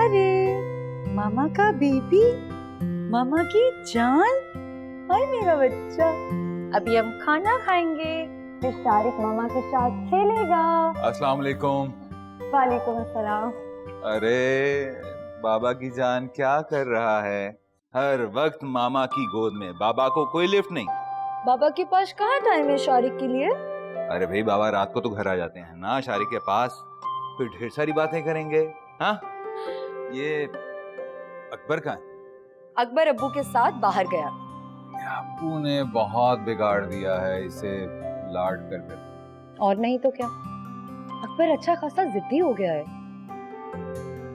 अरे मामा का बेबी, मामा की जान, हाय मेरा बच्चा। अभी हम खाना खाएंगे, फिर शारिक मामा के साथ खेलेगा। अस्सलाम वालेकुम। वालेकुम अस्सलाम। अरे बाबा की जान क्या कर रहा है? हर वक्त मामा की गोद में, बाबा को कोई लिफ्ट नहीं। बाबा के पास कहाँ टाइम है शारिक के लिए? अरे भाई बाबा रात को तो घर आ जाते हैं ना शारिक के पास, फिर ढेर सारी बातें करेंगे। हाँ ये अकबर कहाँ है? अकबर अब्बू के साथ बाहर गया। अब्बू ने बहुत बिगाड़ दिया है इसे लाड कर कर। और नहीं तो क्या, अकबर अच्छा खासा जिद्दी हो गया है।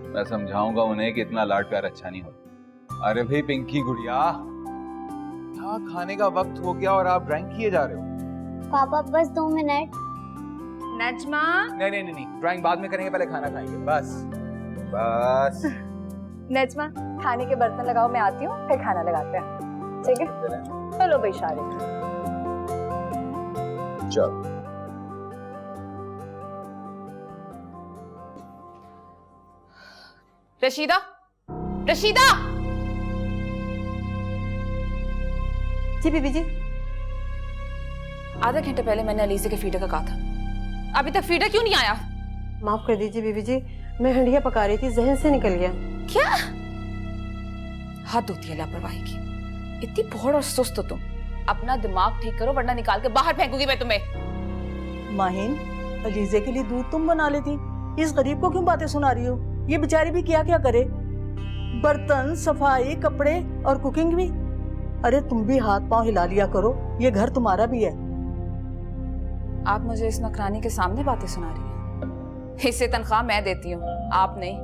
मैं समझाऊंगा उन्हें कि इतना लाड प्यार अच्छा नहीं होता। अरे भाई पिंकी गुड़िया, हाँ खाने का वक्त हो गया और आप ड्राइंग किए जा रहे हो। पापा बस 2 मिनट। नजमा नहीं, ड्राइंग बाद में करेंगे, पहले खाना खाएंगे। बस नजमा, खाने के बर्तन लगाओ, मैं आती हूँ, फिर खाना लगाते हैं। ठीक है चलो भाई शारिक। चल रशीदा, रशीदा। जी बीबी जी। आधा घंटे पहले मैंने अलीसे के फीडर का कहा था, अभी तक फीडर क्यों नहीं आया? माफ कर दीजिए बीबी जी, मैं हंडिया पका रही थी, जहन से निकल गया। क्या हद होती है लापरवाही की, इतनी भोड़ और सुस्त हो तुम। अपना दिमाग ठीक करो वरना निकाल के बाहर फेंकूंगी मैं तुम्हें। माहिन, अलीजे के लिए दूध तुम बना लेती, इस गरीब को क्यों बातें सुना रही हो? ये बेचारी भी क्या क्या करे, बर्तन, सफाई, कपड़े और कुकिंग भी। अरे तुम भी हाथ पांव हिला लिया करो, ये घर तुम्हारा भी है। आप मुझे इस नौकरानी के सामने बातें सुना रही हैं। इससे तनख्वाह मैं देती हूँ, आप नहीं।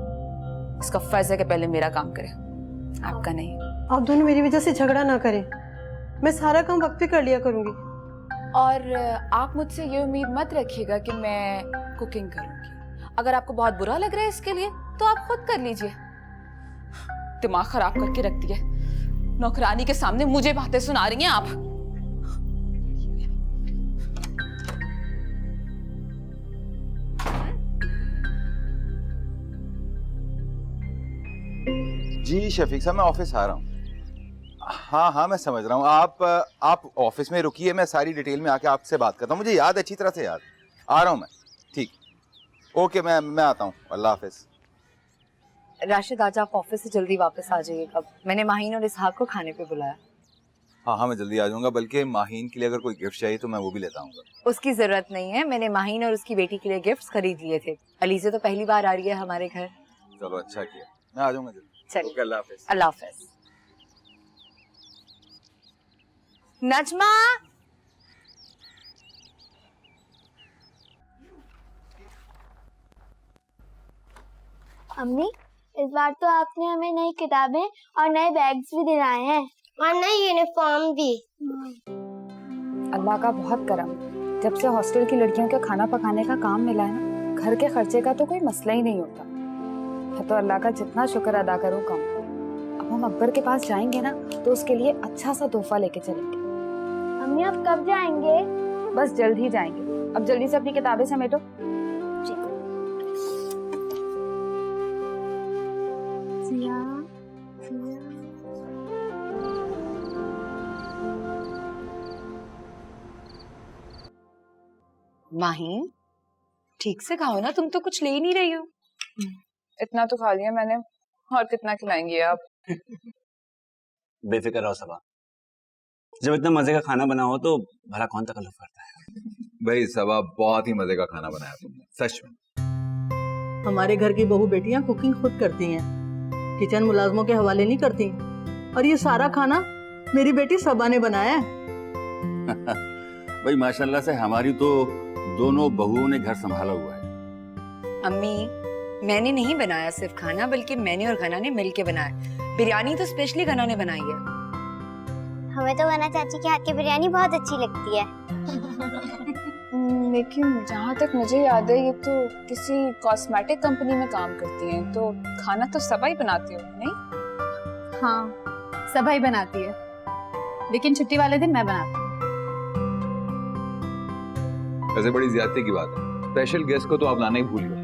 इसका फर्ज है कि पहले मेरा काम करे, आपका नहीं। आप दोनों मेरी वजह से झगड़ा ना करें, मैं सारा काम वक्त पे कर लिया करूंगी। और आप मुझसे ये उम्मीद मत रखिएगा कि मैं कुकिंग करूंगी। अगर आपको बहुत बुरा लग रहा है इसके लिए तो आप खुद कर लीजिए। दिमाग खराब करके रख दिया, नौकरानी के सामने मुझे बातें सुना रही हैं आप। जी शफीक साहब, मैं ऑफिस आ रहा हूँ। हाँ मैं समझ रहा हूँ। आप ऑफिस में रुकिए, मैं सारी डिटेल में आके आपसे बात करता हूँ। मुझे याद है, अच्छी तरह से याद। आ रहा हूँ मैं। ठीक, ओके, मैं आता हूँ। अल्लाह हाफिज। राशिद, आज आप ऑफिस से जल्दी वापस आ जाइएगा, मैंने माहीन और इसहाक को खाने पे बुलाया। हाँ मैं जल्दी आ जाऊंगा, बल्कि माहीन के लिए अगर कोई गिफ्ट चाहिए तो मैं वो भी लेता आऊंगा। उसकी जरूरत नहीं है, मैंने माहीन और उसकी बेटी के लिए गिफ्ट्स खरीद लिए थे। अलीज़े तो पहली बार आ रही है हमारे घर। चलो अच्छा किया, मैं आ जाऊंगा जल्दी। चलिए, अल्लाह हाफिज। अल्लाह हाफिज। नजमा, अम्मी, इस बार तो आपने हमें नई किताबें और नए बैग्स भी दिलाए हैं और नई यूनिफॉर्म भी। अल्लाह का बहुत करम, जब से हॉस्टल की लड़कियों के खाना पकाने का काम मिला है ना, घर के खर्चे का तो कोई मसला ही नहीं होता। मैं तो अल्लाह का जितना शुक्र अदा करूँ कम। अब हम अकबर के पास जाएंगे ना तो उसके लिए अच्छा सा तोहफा लेके चलेंगे। अम्मी आप कब जाएंगे? बस जल्द ही जाएंगे। अब जल्दी से अपनी किताबें समेटो। माहीन ठीक से खाओ ना, तुम तो कुछ ले ही नहीं रही हो। इतना तो खा लिया मैंने, और कितना खिलाएंगे आप? बेफिक्र रहो सबा, जब इतना मजे का खाना बना हो तो भला कौन तकल्लुफ करता है। भाई सबा, बहुत ही मजे का खाना बनाया तुमने, सच में। हमारे घर की बहू बेटियां कुकिंग खुद करती हैं, किचन मुलाजमों के हवाले नहीं करती। और ये सारा खाना मेरी बेटी सबा ने बनाया है। भाई माशाल्लाह से हमारी तो दोनों बहुओं ने घर संभाला हुआ है। अम्मी, मैंने नहीं बनाया सिर्फ खाना, बल्कि मैंने और गना ने मिलके बनाया। बिरयानी तो स्पेशली गना ने बनाई है। हमें तो गना चाची के हाथ की बिरयानी बहुत अच्छी लगती है। लेकिन जहाँ तक मुझे याद है ये तो किसी कॉस्मेटिक कंपनी में काम करती हैं, तो खाना तो सबा ही बनाती हो नहीं? हाँ सबा ही बनाती है, लेकिन छुट्टी वाले दिन मैं बनाती हूँ। वैसे बड़ी ज्यादती की बात है, स्पेशल गेस्ट को तो आप लाना ही भूल गए।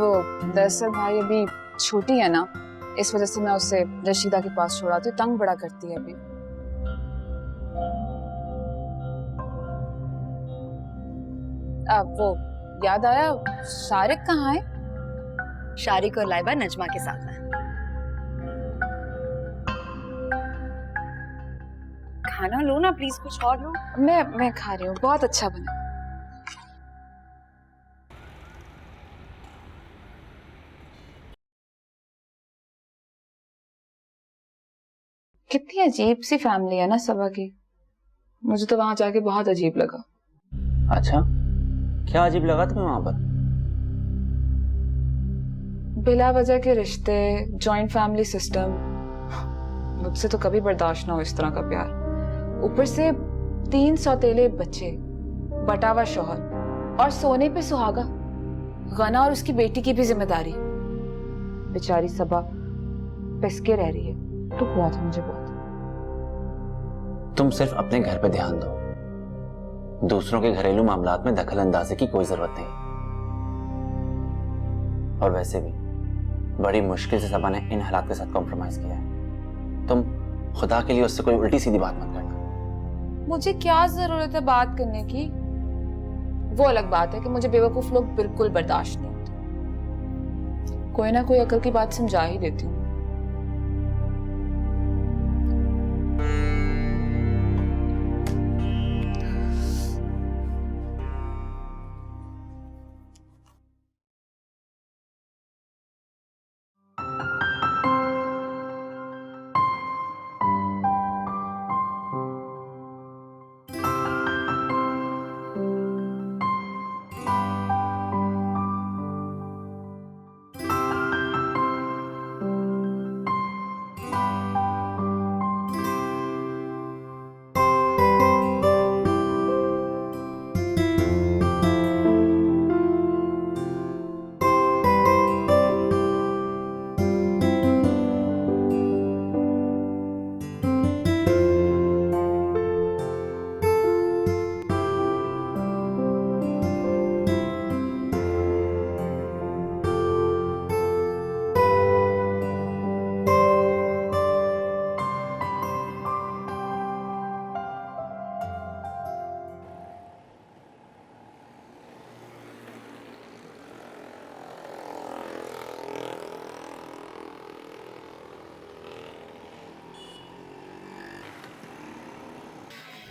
वो दरअसल भाई अभी छोटी है ना, इस वजह से मैं उसे रशीदा के पास छोड़ाती हूँ, तंग बड़ा करती है अभी। अब वो याद आया, शारिक कहाँ है? शारिक और लाइबा नजमा के साथ है। खाना लो ना प्लीज, कुछ और लो। मैं खा रही हूँ, बहुत अच्छा बना। कितनी अजीब सी फैमिली है ना सबा की। मुझे तो वहां जाके बहुत अजीब लगा। अच्छा, क्या अजीब लगा तुम्हें वहां पर? बिला वजह के रिश्ते, जॉइंट फैमिली सिस्टम, मुझसे तो कभी बर्दाश्त ना हो इस तरह का प्यार। ऊपर से 3 सौतेले बच्चे, बटावा शौहर और सोने पे सुहागा। गना और उसकी बेटी की भी जिम्मेदारी। बेचारी सबा पिसके रह रही है। तो हुआ था मुझे बहुत। तुम सिर्फ अपने घर पे ध्यान दो, दूसरों के घरेलू मामलात में दखल अंदाजी की कोई जरूरत नहीं। और वैसे भी बड़ी मुश्किल से सबा ने इन हालात के साथ कॉम्प्रोमाइज किया है। तुम खुदा के लिए उससे कोई उल्टी सीधी बात मत करना। मुझे क्या जरूरत है बात करने की? वो अलग बात है कि मुझे बेवकूफ लोग बिल्कुल बर्दाश्त नहीं होते। कोई ना कोई अकल की बात समझा ही देती हूँ।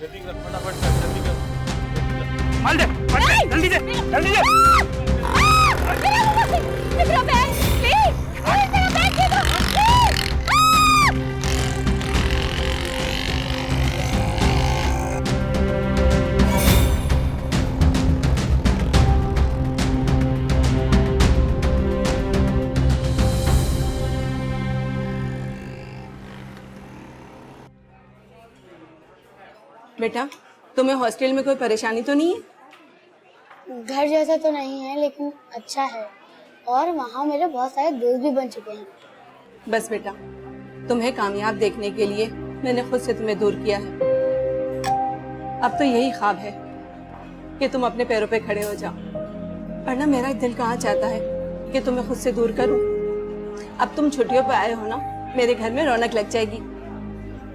जल्दी कर, फटाफट कर, जल्दी कर। माल दे, जल्दी दे, जल्दी दे। मेरा बैग, प्लीज, मेरा बैग दे दो, प्लीज। बेटा, तुम्हें हॉस्टल में कोई परेशानी तो नहीं है? घर जैसा तो नहीं है लेकिन अच्छा है, और वहाँ मेरे बहुत सारे दोस्त भी बन चुके हैं। बस बेटा, तुम्हें कामयाब देखने के लिए मैंने खुद से तुम्हें दूर किया है। अब तो यही ख्वाब है कि तुम अपने पैरों पे खड़े हो जाओ, वरना मेरा दिल कहाँ चाहता है कि तुम्हें खुद से दूर करूं। अब तुम छुट्टियों पे आए हो ना, मेरे घर में रौनक लग जाएगी।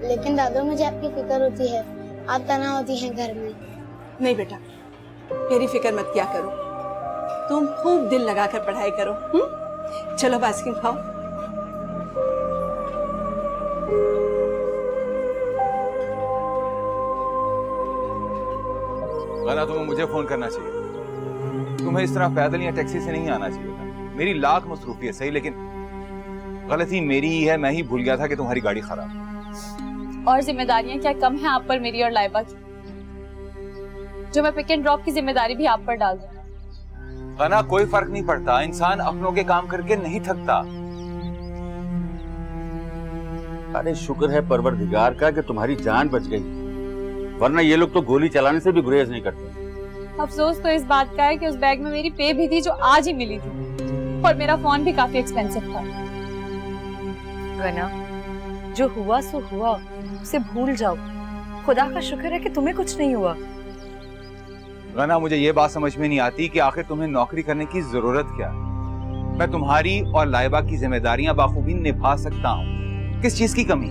लेकिन दादू, मुझे आपकी फिक्र होती है, आप तनाव होती हैं घर में। नहीं बेटा, मेरी फिक्र मत किया करो, तुम खूब दिल लगाकर पढ़ाई करो। चलो आइसक्रीम खाओ। गाना तुम्हें मुझे फोन करना चाहिए। तुम्हें इस तरह पैदल या टैक्सी से नहीं आना चाहिए था। मेरी लाख मसरूफियत सही, लेकिन गलती मेरी ही है। मैं ही भूल गया था कि तुम्हारी गाड़ी खराब है। और जिम्मेदारियां क्या कम है आप पर मेरी और लाइबा की, जो मैं पिक एंड ड्रॉप की जिम्मेदारी भी आप पर डाल दूं। गाना कोई फर्क नहीं पड़ता, इंसान अपनों के काम करके नहीं थकता। अरे शुक्र है परवरदिगार का कि तुम्हारी जान बच गई, वरना ये लोग तो गोली चलाने से भी गुरेज नहीं करते। अफसोस तो इस बात का है कि उस बैग में मेरी पे भी थी जो आज ही मिली थी, और मेरा फोन भी काफी एक्सपेंसिव था। गना, जो हुआ सो हुआ, उसे भूल जाओ। खुदा का शुक्र है कि तुम्हें कुछ नहीं हुआ। गाना, मुझे ये बात समझ में नहीं आती कि आखिर तुम्हें नौकरी करने की जरूरत क्या है। मैं तुम्हारी और लाइबा की जिम्मेदारियां बाखूबी निभा सकता हूँ। किस चीज की कमी?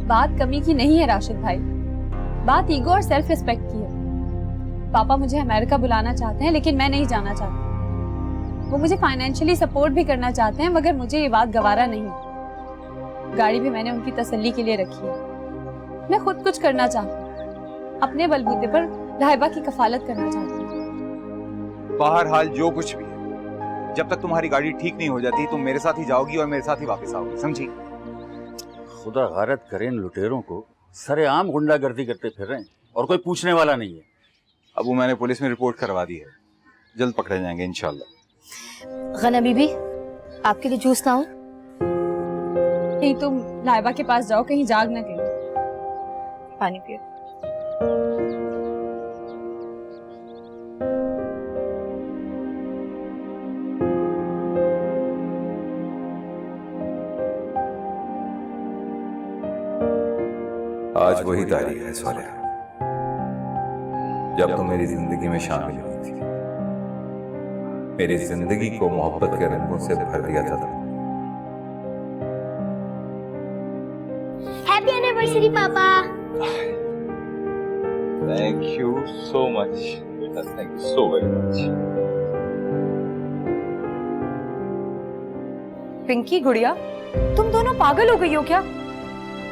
बात कमी की नहीं है राशिद भाई, बात ईगो और सेल्फ रिस्पेक्ट की है। पापा मुझे अमेरिका बुलाना चाहते हैं लेकिन मैं नहीं जाना चाहती। वो मुझे फाइनेंशियली सपोर्ट भी करना चाहते हैं मगर मुझे ये बात गवारा नहीं। गाड़ी भी मैंने उनकी तसल्ली के लिए रखी है। मैं खुद कुछ करना चाहती हूँ, अपने बलबूते पर लाइबा की कफालत करना चाहती हूँ। बहरहाल जो कुछ भी है, जब तक तुम्हारी गाड़ी ठीक नहीं हो जाती तुम मेरे साथ ही जाओगी और मेरे साथ ही वापस आओगी, समझी? खुदा गारत करे इन लुटेरों को, सरेआम गुंडागर्दी करते फिर रहे हैं और कोई पूछने वाला नहीं है। अब वो मैंने पुलिस में रिपोर्ट करवा दी है, जल्द पकड़े जाएंगे इंशाल्लाह। गना बीबी, आपके लिए जूस लाऊं? नहीं, तुम लाइबा के पास जाओ, कहीं जाग न गई। पानी पियो। आज वही तारीख है सोनिया जब तुम मेरी जिंदगी में शामिल हुई थी। मेरी जिंदगी को मोहब्बत के रंगों से भर दिया था। हैप्पी एनिवर्सरी पापा। थैंक यू सो मच बेटा, thank you so very much. Pinki गुड़िया, तुम दोनों पागल हो गई हो क्या?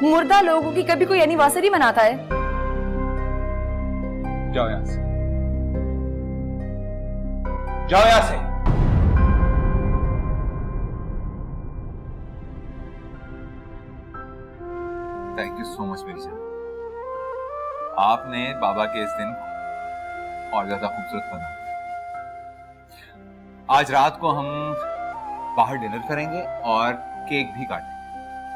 मुर्दा लोगों की कभी कोई एनिवर्सरी मनाता है? जाओ यहां से, जाओ यहां से। थैंक यू सो मच मेरी जान, आपने बाबा के इस दिन को और ज्यादा खूबसूरत बना। आज रात को हम बाहर डिनर करेंगे और केक भी काटेंगे।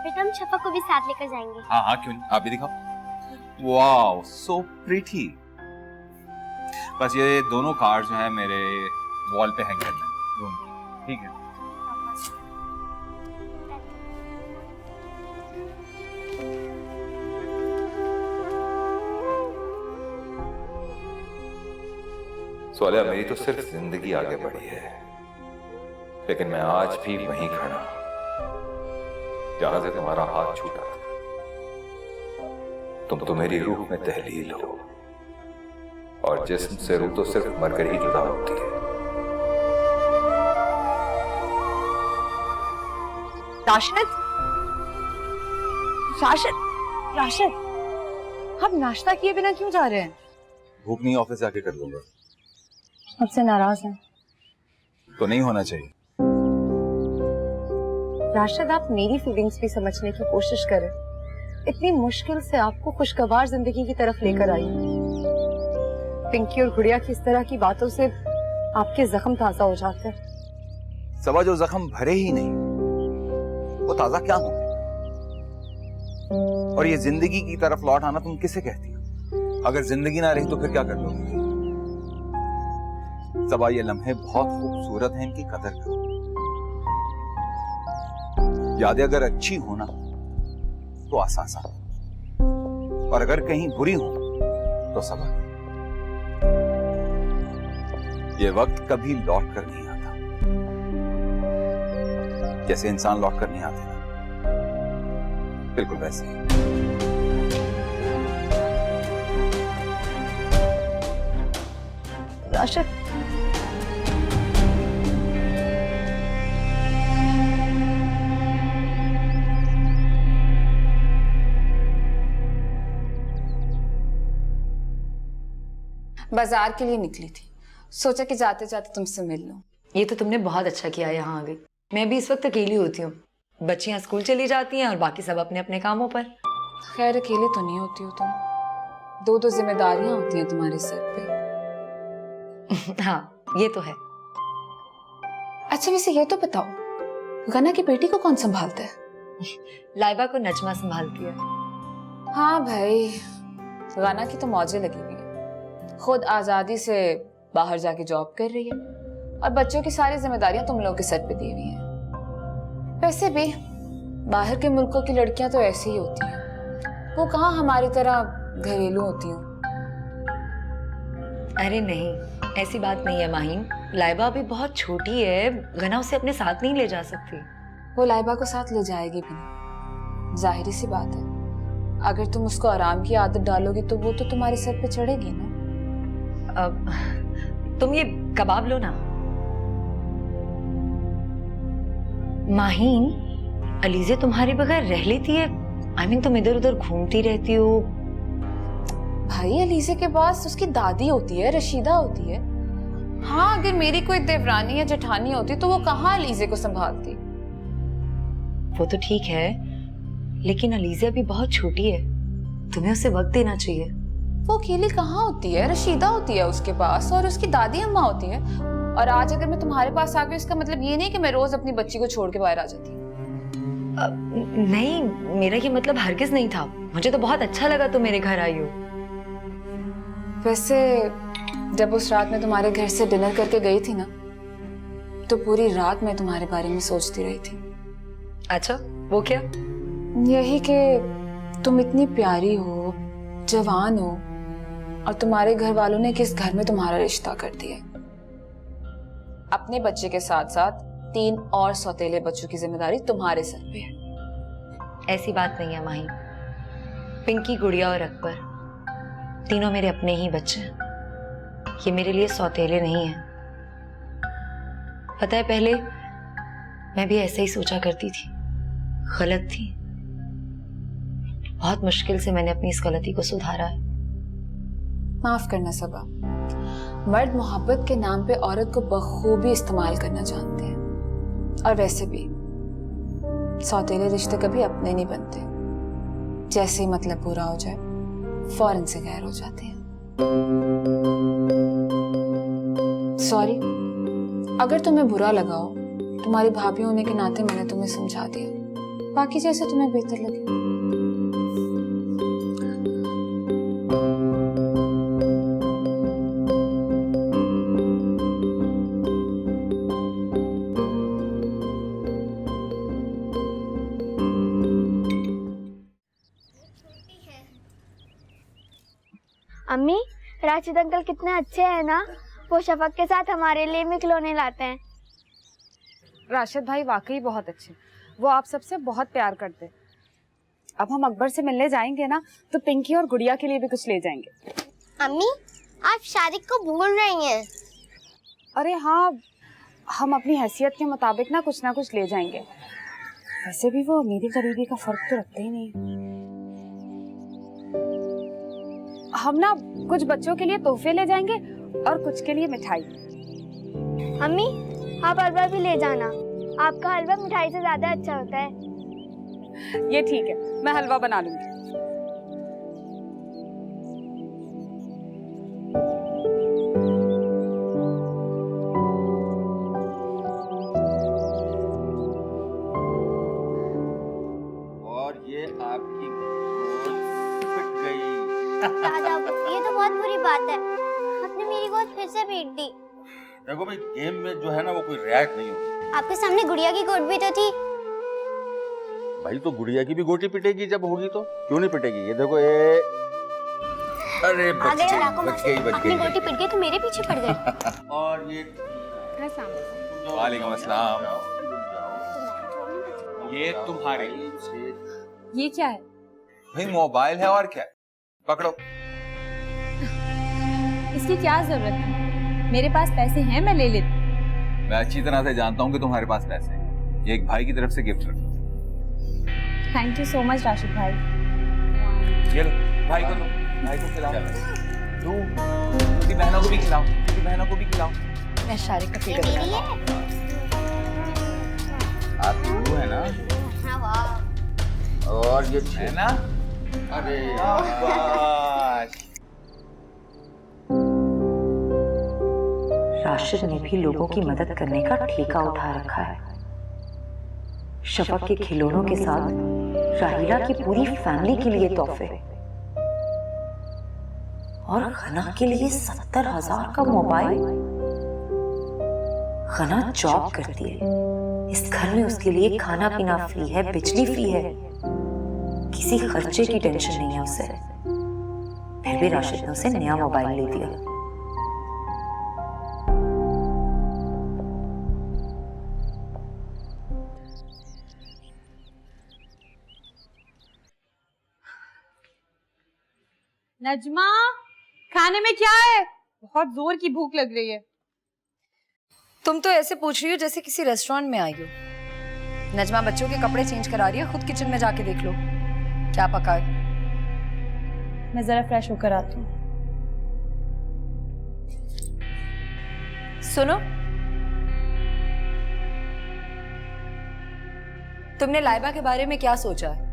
बेटा हम शफा को भी साथ लेकर जाएंगे। हाँ हाँ क्यों नहीं, आप भी दिखाओ। Wow so pretty. बस ये दोनों कार्ड जो है मेरे वॉल पे हैंग करना है रूम की, ठीक है? सोनिया, मेरी तो सिर्फ जिंदगी आगे बढ़ी है, लेकिन मैं आज भी वहीं खड़ा हूं जहां से तुम्हारा हाथ छूटा। तुम तो मेरी रूह में तहलील हो और जिस्म से रूह तो सिर्फ मरकर ही जुदा होती है। राशिद, राशिद, राशिद, हम नाश्ता किए बिना क्यों जा रहे हैं? भूख नहीं, ऑफिस जाके कर लूंगा। आपसे नाराज हैं? तो नहीं होना चाहिए। राशिद, आप मेरी फीलिंग्स भी समझने की कोशिश करें। इतनी मुश्किल से आपको खुशगवार जिंदगी की तरफ लेकर आई। पिंकी और गुड़िया की इस तरह की बातों से आपके जख्म ताजा हो जाते हैं। सबा, जो जख्म भरे ही नहीं वो ताजा क्या हो? और ये जिंदगी की तरफ लौट आना तुम किसे कहती हो? अगर जिंदगी ना रही तो फिर क्या कर लोगे? सबा, ये लम्हे बहुत खूबसूरत हैं, इनकी कदर करो। यादें अगर अच्छी हो ना तो आसासा, और अगर कहीं बुरी हो तो सबक। ये वक्त कभी लौट कर नहीं आता, जैसे इंसान लौट कर नहीं आते ना, बिल्कुल वैसे ही। राशिद, बाजार के लिए निकली थी, सोचा कि जाते जाते तुमसे मिल लूं। ये तो तुमने बहुत अच्छा किया यहाँ आ गई। मैं भी इस वक्त अकेली होती हूँ, बच्चियाँ स्कूल चली जाती हैं और बाकी सब अपने अपने कामों पर। खैर अकेले तो नहीं होती हो तुम, दो दो जिम्मेदारियां होती हैं तुम्हारे सर पे। हाँ ये तो है। अच्छा वैसे ये तो बताओ, गना की बेटी को कौन संभालता है? लाइबा को नजमा संभालती है। हाँ भाई, गना की तो मौजें लगी हुई है, खुद आजादी से बाहर जाके जॉब कर रही है और बच्चों की सारी जिम्मेदारियां तुम लोगों के सर पे दी हुई हैं। वैसे भी बाहर के मुल्कों की लड़कियां तो ऐसी ही होती हैं, वो कहाँ हमारी तरह घरेलू होती हैं। अरे नहीं, ऐसी बात नहीं है माहीन। लाइबा अभी बहुत छोटी है, गना उसे अपने साथ नहीं ले जा सकती। वो लाइबा को साथ ले जाएगी भी नहीं, जाहिर सी बात है। अगर तुम उसको आराम की आदत डालोगी तो वो तो तुम्हारे सर पे चढ़ेगी ना। तुम ये कबाब लो ना। माहीन, अलीजे तुम्हारे बगैर रह लेती है? I mean, तुम इधर उधर घूमती रहती हो। भाई अलीजे के पास उसकी दादी होती है, रशीदा होती है। हाँ, अगर मेरी कोई देवरानी या जेठानी होती तो वो कहाँ अलीजे को संभालती। वो तो ठीक है, लेकिन अलीजे अभी बहुत छोटी है, तुम्हें उसे वक्त देना चाहिए। वो अकेली कहाँ होती है, रशीदा होती है उसके पास और उसकी दादी अम्मा होती है। और आज अगर मैं तुम्हारे पास आ गई, इसका मतलब ये नहीं कि मैं रोज अपनी बच्ची को छोड़ के बाहर आ जाती। नहीं, मेरा ये मतलब हरगिज नहीं था। मुझे तो बहुत अच्छा लगा तुम मेरे घर आई हो। वैसे जब उस रात मैं तुम्हारे घर से डिनर करके गई थी ना, तो पूरी रात मैं तुम्हारे बारे में सोचती रही थी। अच्छा, वो क्या? यही कि तुम इतनी प्यारी हो, जवान हो, और तुम्हारे घर वालों ने किस घर में तुम्हारा रिश्ता कर दिया। अपने बच्चे के साथ साथ 3 और सौतेले बच्चों की जिम्मेदारी तुम्हारे सर पे है। ऐसी बात नहीं है माही। पिंकी, गुड़िया और अकबर तीनों मेरे अपने ही बच्चे हैं। ये मेरे लिए सौतेले नहीं हैं। पता है, पहले मैं भी ऐसे ही सोचा करती थी, गलत थी। बहुत मुश्किल से मैंने अपनी इस गलती को सुधारा है। माफ करना सबा, मर्द मोहब्बत के नाम पे औरत को बखूबी इस्तेमाल करना जानते हैं। और वैसे भी सौतेले रिश्ते कभी अपने नहीं बनते। जैसे ही मतलब पूरा हो जाए, फौरन से गैर हो जाते हैं। सॉरी, अगर तुम्हें बुरा लगा हो, तुम्हारी भाभी होने के नाते मैंने तुम्हें समझा दिया। बाकी जैसे तुम्हें बेहतर लगे। अम्मी, राशिद अंकल कितने अच्छे हैं ना। वो शफक के साथ हमारे लिए भी खिलौने लाते हैं। राशिद भाई वाकई बहुत अच्छे, वो आप सबसे बहुत प्यार करते। अब हम अकबर से मिलने जाएंगे ना, तो पिंकी और गुड़िया के लिए भी कुछ ले जाएंगे। अम्मी, आप शादी को भूल रही हैं। अरे हाँ, हम अपनी हैसियत के मुताबिक ना कुछ ले जाएंगे। वैसे भी वो अमीरी गरीबी का फर्क तो रखते ही नहीं। हम ना कुछ बच्चों के लिए तोहफे ले जाएंगे और कुछ के लिए मिठाई। अम्मी, आप हलवा भी ले जाना। आपका हलवा मिठाई से ज्यादा अच्छा होता है। ये ठीक है, मैं हलवा बना लूंगी। और ये आपकी पिट गई। दादा, ये तो बहुत बुरी बात है। आपने मेरी गोद फिर से पीट दी। देखो भाई, गेम में जो है ना वो कोई रिएक्ट नहीं होगी। आपके सामने गुड़िया की गोद भी तो थी। भाई तो गुड़िया की भी गोटी पिटेगी जब होगी तो, क्यों नहीं पिटेगी? ये देखो, ये अरे बच गई। अपनी गोटी पिट गई तो मेरे पीछे पड़ गए। और ये वालेकुम अस्सलाम। ये तुम्हारे ये क्या है? भाई मोबाइल है और क्या है? पकड़ो। इसकी क्या जरूरत है? मेरे पास पैसे हैं, मैं ले लेती। मैं अच्छी तरह से जानता हूँ कि तुम्हारे पास पैसे हैं। ये एक भाई की तरफ से गिफ्ट रखो। Thank you so much Rashid भाई। ये लो, भाई को दो, भाई को खिलाओ। दो, उसकी बहनों को भी खिलाओ, उसकी बहनों को भी खिलाओ। मैं शारिक का फिक्र मेरी है। आपकी वो है ना, हाँ, वाह। और ये है ना? अरे शाबाश। राशिद ने भी लोगों की मदद करने का ठेका उठा रखा है। शफक के खिलौनों के साथ राहिला की पूरी फैमिली के लिए तोहफे, और गना के लिए 70,000 का मोबाइल। गना जॉब करती है, इस घर में उसके लिए खाना पीना फ्री है, बिजली फ्री है, किसी खर्चे की टेंशन नहीं है उसे। फिर भी राशिद ने उसे नया मोबाइल ले दिया। नजमा, खाने में क्या है? बहुत जोर की भूख लग रही है। तुम तो ऐसे पूछ रही हो जैसे किसी रेस्टोरेंट में आई हो। नजमा बच्चों के कपड़े चेंज करा रही है, खुद किचन में जाके देख लो क्या पका है। मैं जरा फ्रेश होकर आती हूँ। सुनो, तुमने लाइबा के बारे में क्या सोचा है?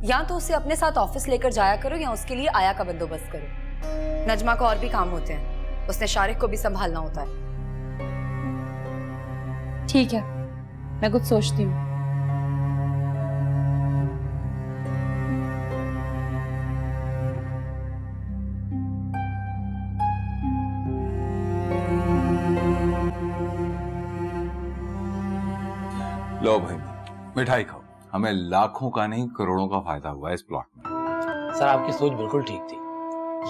या तो उसे अपने साथ ऑफिस लेकर जाया करो या उसके लिए आया का बंदोबस्त करो। नजमा को और भी काम होते हैं, उसने शारिक को भी संभालना होता है। ठीक है, मैं कुछ सोचती हूँ। लो भाई, मिठाई खाओ। हमें लाखों का नहीं करोड़ों का फायदा हुआ है इस प्लॉट में। सर आपकी सोच बिल्कुल ठीक थी।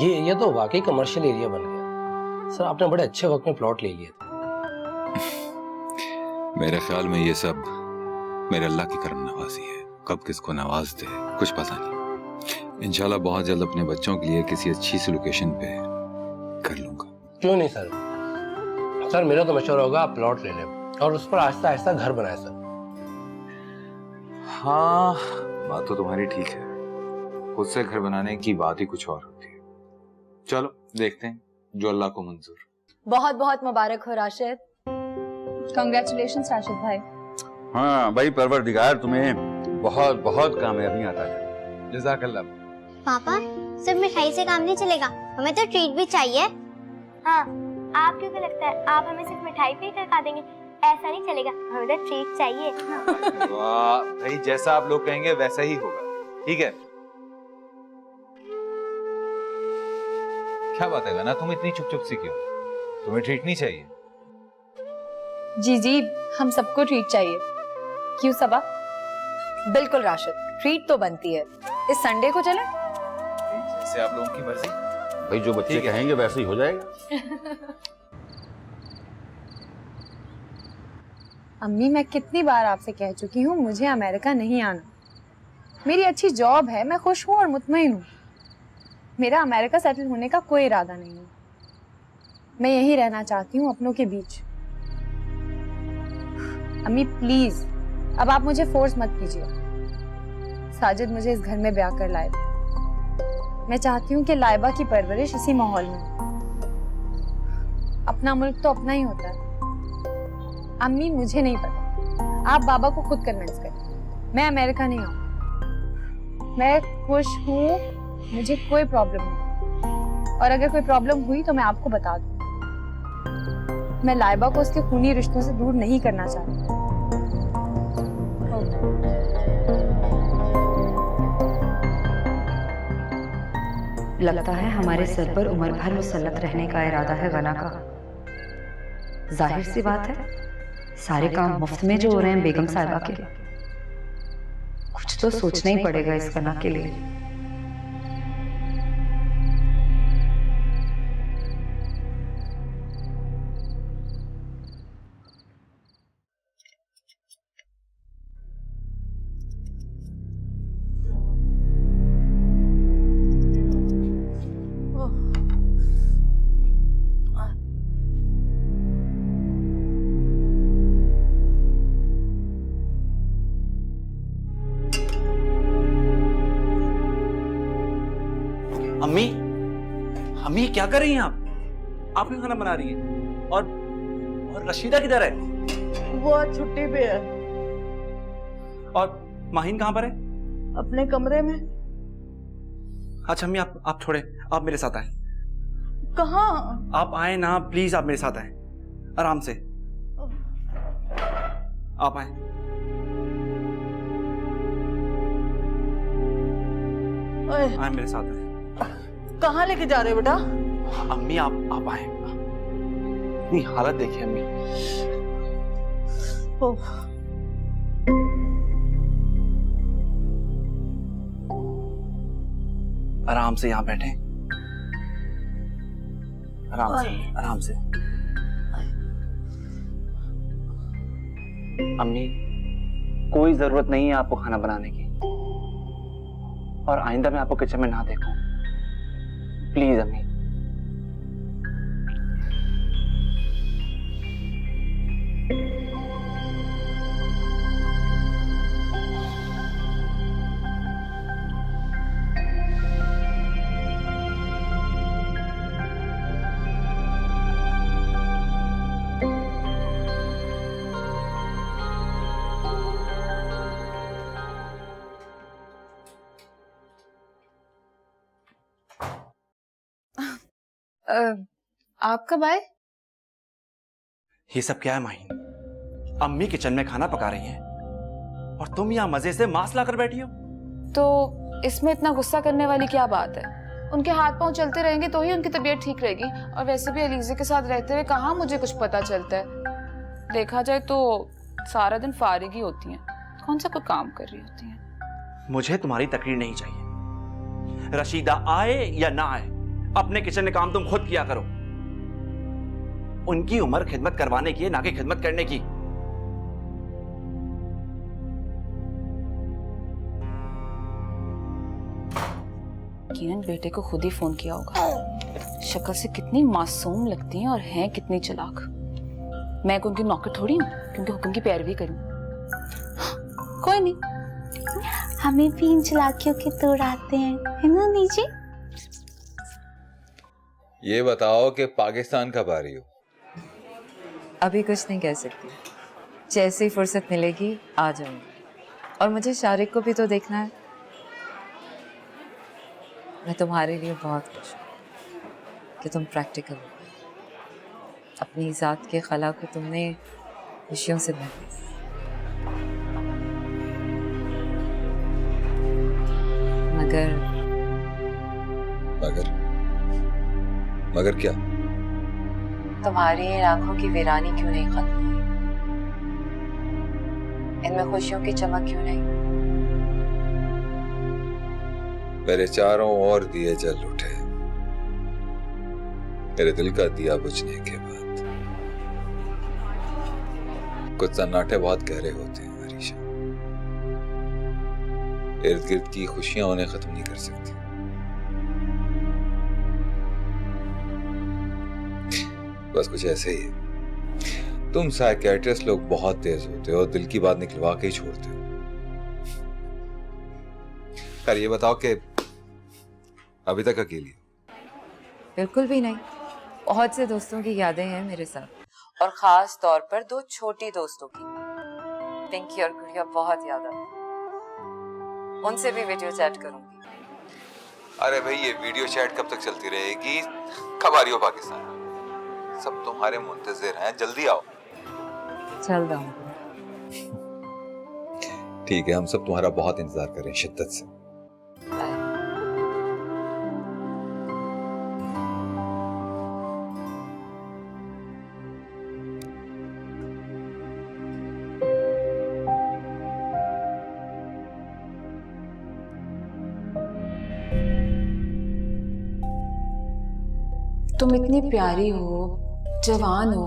ये एरिया तो वाकई कमर्शियल एरिया बन गया। सर आपने बड़े अच्छे वक्त में प्लॉट ले लिया था। मेरे ख्याल में ये सब मेरे अल्लाह की करम नवाजी है। कब किसको नवाज दे कुछ पता नहीं। इंशाल्लाह बहुत जल्द अपने बच्चों के लिए किसी अच्छी सी लोकेशन पे कर लूंगा। क्यों नहीं सर? सर मेरा तो मशवरा होगा आप प्लॉट ले लें और उस पर आहिस्ता आहिस्ता घर बनाए सर। हाँ, बात तो तुम्हारी ठीक है। खुद से घर बनाने की बात ही कुछ और होती है। चलो देखते हैं, जो अल्लाह को मंजूर। बहुत बहुत मुबारक हो राशिद। कांग्रेचुलेशंस राशिद भाई। हाँ भाई, परवरदिगार तुम्हें बहुत बहुत कामयाबी आता है। जज़ाकल्लाह। पापा, सिर्फ मिठाई से काम नहीं चलेगा, हमें तो ट्रीट भी चाहिए। हाँ, आपको क्या लगता है आप हमें सिर्फ मिठाई पे ही टरका देंगे? ऐसा नहीं चलेगा, हमें तो ट्रीट चाहिए। वाह भाई, जैसा आप लोग कहेंगे वैसा ही होगा। ठीक है। क्या बात है गाना, तुम इतनी चुप चुप सी क्यों? तुम्हें ट्रीट नहीं चाहिए? जी जी, हम सबको ट्रीट चाहिए। क्यों सबा? बिल्कुल राशिद, ट्रीट तो बनती है। इस संडे को चलें? जैसे आप लोगों की मर्जी। भाई जो बच्चे कहेंगे वैसे ही हो जाएगा। अम्मी, मैं कितनी बार आपसे कह चुकी हूँ मुझे अमेरिका नहीं आना। मेरी अच्छी जॉब है, मैं खुश हूँ और मुतमईन हूँ। मेरा अमेरिका सेटल होने का कोई इरादा नहीं है। मैं यहीं रहना चाहती हूँ अपनों के बीच। अम्मी प्लीज, अब आप मुझे फोर्स मत कीजिए। साजिद मुझे इस घर में ब्याह कर लाए। मैं चाहती हूँ कि लाइबा की परवरिश इसी माहौल में हो। अपना मुल्क तो अपना ही होता है। अम्मी मुझे नहीं पता, आप बाबा को खुद कन्विंस करें। मैं अमेरिका नहीं आऊंगी। मैं खुश हूँ, मुझे कोई प्रॉब्लम नहीं। और अगर कोई प्रॉब्लम हुई तो मैं आपको बता दूँ। मैं लाइबा को उसके खूनी रिश्तों से दूर नहीं करना चाहती। लगता है हमारे सर पर उम्र भर मुसल्लत रहने का इरादा है गना का। जाहिर सी बात है, सारे काम मुफ्त में जो हो रहे हैं बेगम साहिबा के, कुछ तो सोचना ही पड़ेगा इस गना के लिए। अम्मी, अम्मी क्या कर रही हैं आप? आप क्यों खाना बना रही हैं? और रशीदा किधर है? वो आज छुट्टी पे है। और माहिन कहाँ पर है? अपने कमरे में। अच्छा अम्मी, आप छोड़े, आप मेरे साथ आए। कहाँ? आप आए ना प्लीज, आप मेरे साथ आए, आराम से। आप आए। आए मेरे साथ आए। कहाँ लेके जा रहे हो बेटा? अम्मी आप आए। इतनी हालत देखिए अम्मी। आराम से यहाँ बैठे, आराम से। अम्मी, कोई जरूरत नहीं है आपको खाना बनाने की, और आइंदा मैं आपको किचन में ना देखूं। प्लीज अम्मी। आप कब आए? ये सब क्या है माहिन? अम्मी किचन में खाना पका रही हैं और तुम यहाँ मजे से मांस लाकर बैठी हो। तो इसमें इतना गुस्सा करने वाली क्या बात है? उनके हाथ पांव चलते रहेंगे तो ही उनकी तबीयत ठीक रहेगी। और वैसे भी अलीजे के साथ रहते हुए कहाँ मुझे कुछ पता चलता है। देखा जाए तो सारा दिन फारिग ही होती हैं, कौन सा कोई काम कर रही होती हैं। मुझे तुम्हारी तकरीर नहीं चाहिए। रशीदा आए या ना आए, अपने किचन में काम तुम खुद किया करो। उनकी उम्र खिदमत करवाने की है, ना कि खिदमत करने की। किरण बेटे को खुद ही फोन किया होगा। शक्ल से कितनी मासूम लगती हैं और हैं कितनी चालाक। मैं उनकी नौकर थोड़ी हूँ क्योंकि हुक्म की पैरवी करूं। कोई नहीं, हमें भी इन चालाकियों के तोड़ आते हैं, है ना नीचे? ये बताओ कि पाकिस्तान कब आ रही हो? अभी कुछ नहीं कह सकती, जैसे ही फुर्सत मिलेगी आ जाऊंगी। और मुझे शारिक को भी तो देखना है। मैं तुम्हारे लिए बहुत खुश हूँ कि तुम प्रैक्टिकल हो। अपनी ज़ात के खला को तुमने खुशियों से भर दिया। मगर मगर मगर क्या? तुम्हारी इन आंखों की वीरानी क्यों नहीं खत्म हुई? इनमें खुशियों की चमक क्यों नहीं? मेरे चारों ओर दिए जल उठे, मेरे दिल का दिया बुझने के बाद। कुछ सन्नाटे बहुत गहरे होते हैं अरीशा। इर्द गिर्द की खुशियां उन्हें खत्म नहीं कर सकती। बस कुछ ऐसे ही है। तुम साइकियाट्रिस्ट लोग बहुत तेज होते हो और दिल की बात निकलवा के ही छोड़ते हो। खैर ये बताओ कि अभी तक अकेली हो? बिल्कुल भी नहीं, बहुत से दोस्तों की यादें हैं मेरे साथ, और खास तौर पर दो छोटी दोस्तों की, पिंकी और गुड़िया, बहुत याद आती। उनसे भी वीडियो चैट करूंगी। अरे भाई ये वीडियो चैट कब तक चलती रहेगी? कब आ रही हो पाकिस्तान? सब तुम्हारे मुंतजिर हैं, जल्दी आओ। चल जाऊंगी। ठीक है, हम सब तुम्हारा बहुत इंतजार कर रहे हैं शिद्दत से। तुम इतनी प्यारी हो, जवान हो,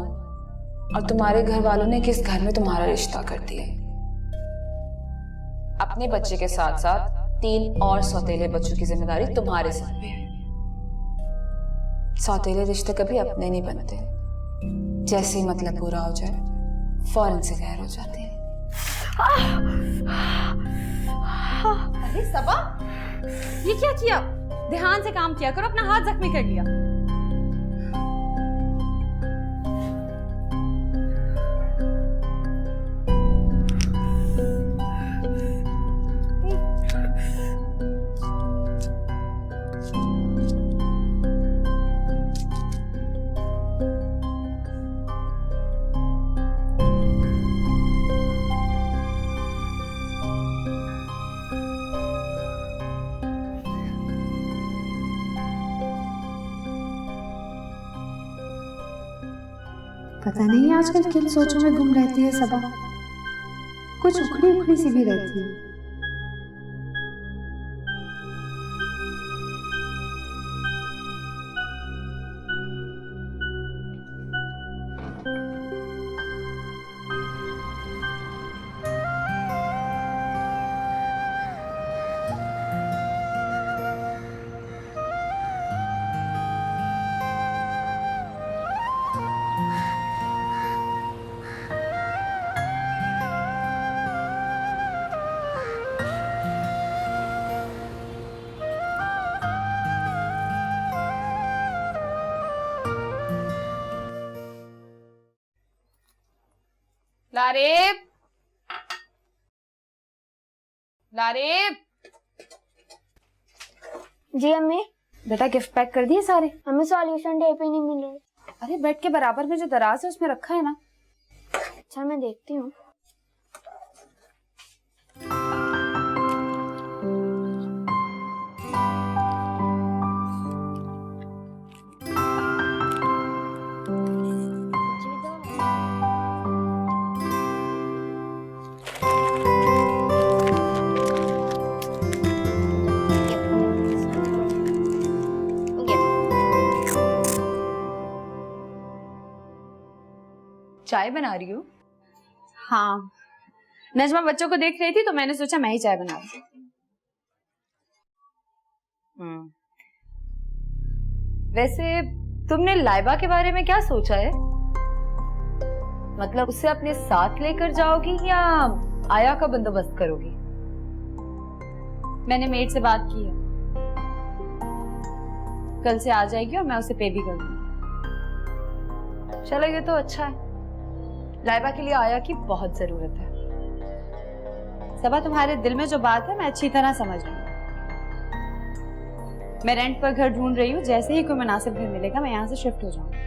और तुम्हारे घर वालों ने किस घर में तुम्हारा रिश्ता कर दिया। अपने बच्चे के साथ साथ 3 और सौतेले बच्चों की जिम्मेदारी तुम्हारे सर पे है। सौतेले रिश्ते कभी अपने नहीं बनते, जैसे ही मतलब पूरा हो जाए फौरन से गैर हो जाते हैं। अरे सबा, ये क्या किया? ध्यान से काम किया करो, अपना हाथ जख्मी कर लिया। पता नहीं आजकल किन सोचों में गुम रहती है सबा, कुछ उखड़ी उखड़ी सी भी रहती है। लारेब, लारेब। जी अम्मी। बेटा गिफ्ट पैक कर दिए सारे? हमें सॉल्यूशन डे पे नहीं मिल रहा। अरे बेड के बराबर में जो दराज है उसमें रखा है ना। अच्छा मैं देखती हूँ। चाय बना रही हो? हाँ, नजमा बच्चों को देख रही थी तो मैंने सोचा मैं ही चाय बना दूं। वैसे तुमने लाइबा के बारे में क्या सोचा है? मतलब उसे अपने साथ लेकर जाओगी या आया का बंदोबस्त करोगी? मैंने मेड से बात की है, कल से आ जाएगी और मैं उसे पे भी कर दूंगी। चलो ये तो अच्छा है। लाइबा के लिए आया की बहुत जरूरत है। सबा, तुम्हारे दिल में जो बात है मैं अच्छी तरह समझ रही हूँ। मैं रेंट पर घर ढूंढ रही हूँ, जैसे ही कोई मुनासिब घर मिलेगा मैं यहाँ से शिफ्ट हो जाऊंगी।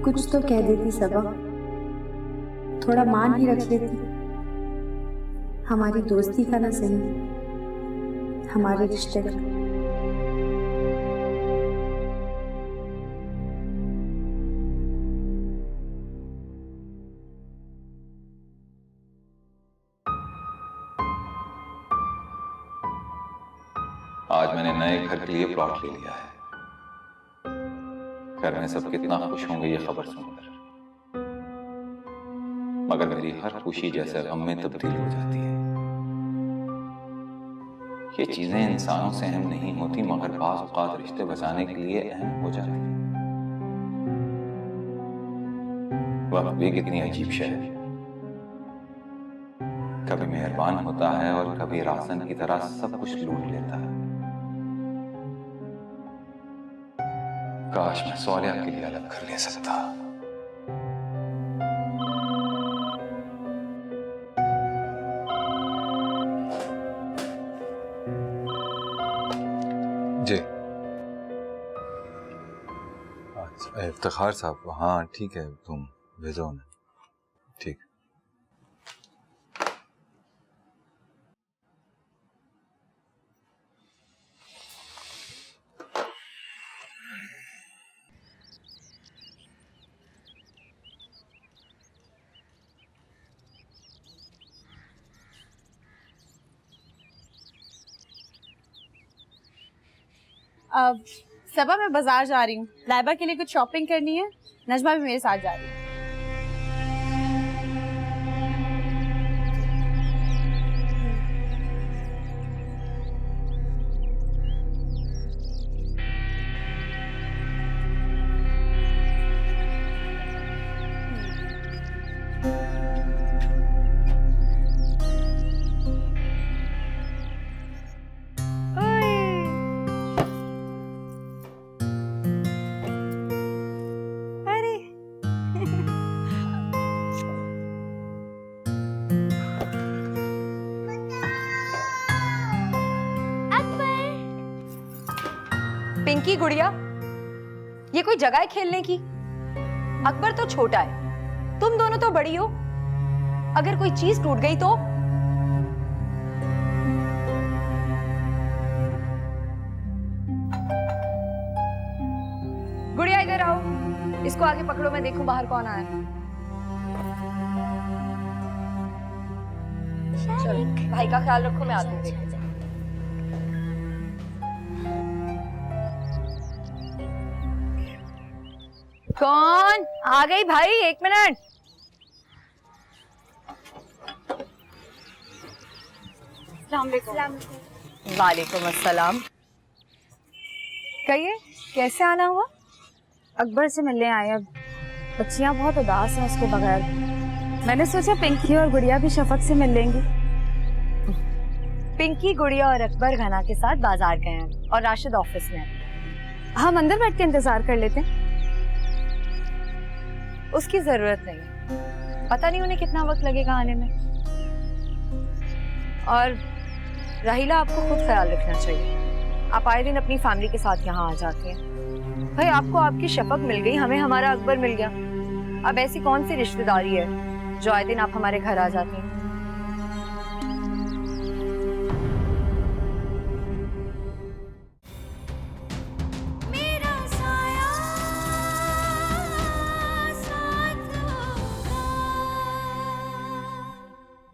कुछ तो कह देती सबा, थोड़ा मान ही रख लेती। हमारी दोस्ती का ना सही, हमारे रिश्ते का। आज मैंने नए घर के लिए प्लॉट ले लिया है। घर में सब कितना खुश होंगे ये खबर सुनकर, मगर मेरी हर खुशी जैसे गम में तब्दील हो जाती है। ये चीजें इंसानों से अहम नहीं होती, मगर बाज़ औक़ात रिश्ते बचाने के लिए अहम हो जाती है। वक्त भी कितनी अजीब शय है, कभी मेहरबान होता है और कभी राशन की तरह सब कुछ लूट लेता है। काश मैं सौलिया के लिए अलग कर ले सकता। जी अच्छा, इफ्तिखार साहब, हाँ ठीक है, तुम भेजो उन्हें। ठीक। अब सबा, मैं बाजार जा रही हूँ, लाइबा के लिए कुछ शॉपिंग करनी है, नजमा भी मेरे साथ जा रही है। पिंकी गुड़िया, ये कोई जगह है खेलने की? अकबर तो छोटा है, तुम दोनों तो बड़ी हो। अगर कोई चीज टूट गई तो? गुड़िया इधर आओ, इसको आगे पकड़ो, मैं देखूं बाहर कौन आया है। चलो भाई का ख्याल रखो, मैं आती हूँ। कौन आ गई भाई? 1 मिनट। वालेकुम अस्सलाम। कहिए, कैसे आना हुआ? अकबर से मिलने आए। अब बच्चियां बहुत उदास हैं उसके बगैर, मैंने सोचा पिंकी और गुड़िया भी शफक से मिल लेंगी। पिंकी, गुड़िया और अकबर घना के साथ बाजार गए हैं और राशिद ऑफिस में है। हम अंदर बैठ के इंतजार कर लेते हैं। उसकी जरूरत नहीं है, पता नहीं उन्हें कितना वक्त लगेगा आने में। और राहिला, आपको खुद ख्याल रखना चाहिए। आप आए दिन अपनी फैमिली के साथ यहाँ आ जाती हैं। भाई, आपको आपकी शफक मिल गई, हमें हमारा अकबर मिल गया। अब ऐसी कौन सी रिश्तेदारी है जो आए दिन आप हमारे घर आ जाती हैं?